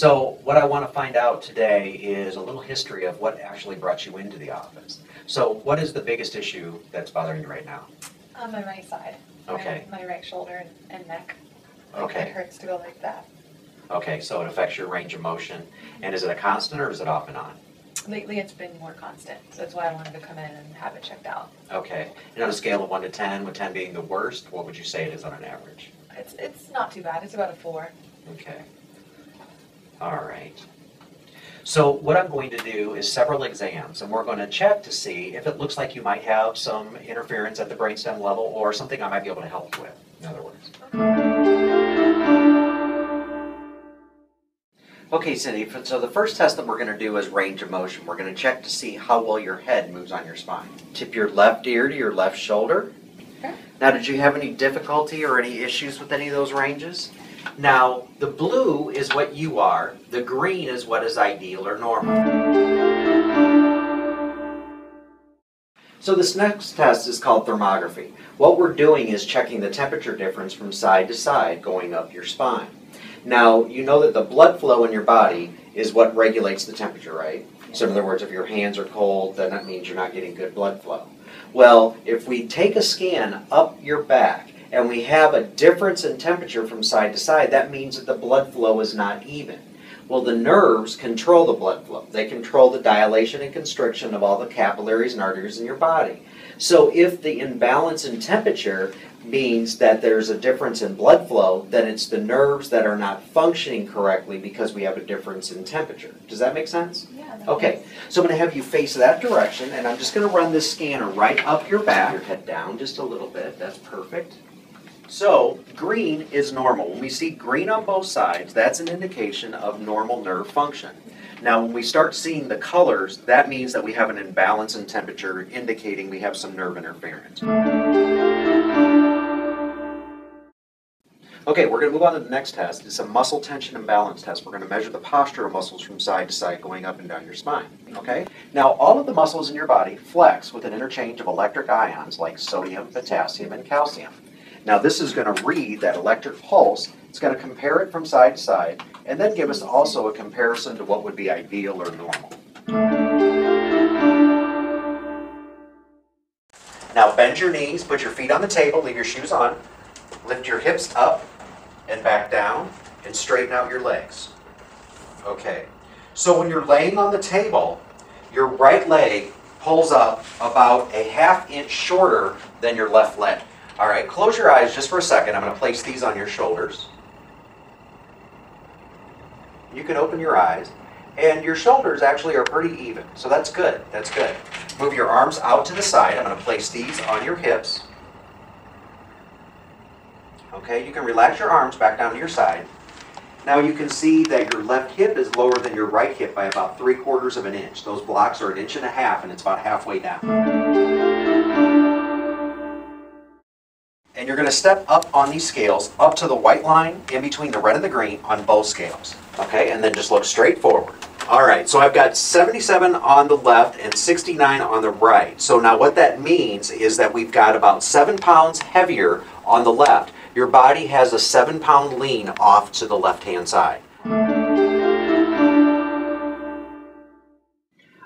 So what I want to find out today is a little history of what actually brought you into the office. So what is the biggest issue that's bothering you right now? On my right side. Okay. My right shoulder and neck. Okay. It hurts to go like that. Okay, so it affects your range of motion. And is it a constant or is it off and on? Lately it's been more constant, so that's why I wanted to come in and have it checked out. Okay. And on a scale of 1 to 10, with 10 being the worst, what would you say it is on an average? It's not too bad. It's about a 4. Okay. All right. So what I'm going to do is several exams, and we're going to check to see if it looks like you might have some interference at the brainstem level or something I might be able to help with, in other words. Okay, Cindy, so the first test that we're going to do is range of motion. We're going to check to see how well your head moves on your spine. Tip your left ear to your left shoulder. Okay. Now, did you have any difficulty or any issues with any of those ranges? Now, the blue is what you are. The green is what is ideal or normal. So this next test is called thermography. What we're doing is checking the temperature difference from side to side going up your spine. Now, you know that the blood flow in your body is what regulates the temperature, right? So in other words, if your hands are cold, then that means you're not getting good blood flow. Well, if we take a scan up your back and we have a difference in temperature from side to side, that means that the blood flow is not even. Well, the nerves control the blood flow. They control the dilation and constriction of all the capillaries and arteries in your body. So if the imbalance in temperature means that there's a difference in blood flow, then it's the nerves that are not functioning correctly because we have a difference in temperature. Does that make sense? Yeah. Okay, so I'm going to have you face that direction, and I'm just going to run this scanner right up your back. Your head down just a little bit. That's perfect. So, green is normal. When we see green on both sides, that's an indication of normal nerve function. Now, when we start seeing the colors, that means that we have an imbalance in temperature, indicating we have some nerve interference. Okay, we're going to move on to the next test. It's a muscle tension and balance test. We're going to measure the postural muscles from side to side going up and down your spine. Okay? Now, all of the muscles in your body flex with an interchange of electric ions like sodium, potassium, and calcium. Now, this is going to read that electric pulse. It's going to compare it from side to side and then give us also a comparison to what would be ideal or normal. Now, bend your knees, put your feet on the table, leave your shoes on. Lift your hips up and back down and straighten out your legs. Okay, so when you're laying on the table, your right leg pulls up about a ½ inch shorter than your left leg. All right, close your eyes just for a second. I'm going to place these on your shoulders. You can open your eyes, and your shoulders actually are pretty even, so that's good. That's good. Move your arms out to the side. I'm going to place these on your hips. Okay, you can relax your arms back down to your side. Now you can see that your left hip is lower than your right hip by about 3/4 of an inch. Those blocks are 1.5 inches, and it's about halfway down. And you're going to step up on these scales up to the white line in between the red and the green on both scales. Okay, and then just look straight forward. All right, so I've got 77 on the left and 69 on the right. So now what that means is that we've got about 7 pounds heavier on the left. Your body has a 7-pound lean off to the left-hand side.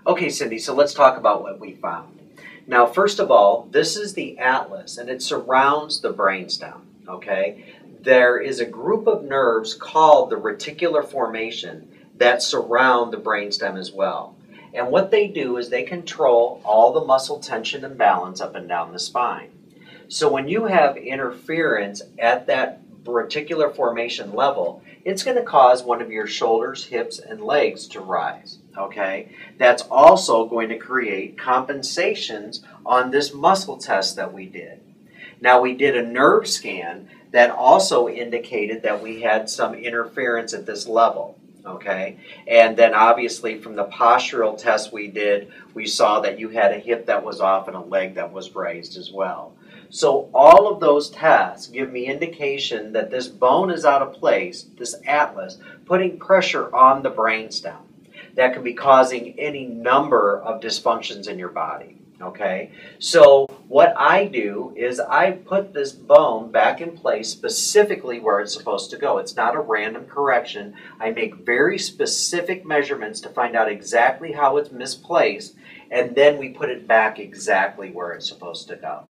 Okay, Cindy, so let's talk about what we found. Now, first of all, this is the atlas, and it surrounds the brainstem, okay? There is a group of nerves called the reticular formation that surround the brainstem as well. And what they do is they control all the muscle tension and balance up and down the spine. So when you have interference at that reticular formation level, it's going to cause one of your shoulders, hips, and legs to rise. Okay? That's also going to create compensations on this muscle test that we did. Now, we did a nerve scan that also indicated that we had some interference at this level. Okay? And then obviously from the postural test we did, we saw that you had a hip that was off and a leg that was raised as well. So all of those tests give me indication that this bone is out of place, this atlas, putting pressure on the brainstem. That could be causing any number of dysfunctions in your body. Okay, so what I do is I put this bone back in place specifically where it's supposed to go. It's not a random correction. I make very specific measurements to find out exactly how it's misplaced, and then we put it back exactly where it's supposed to go.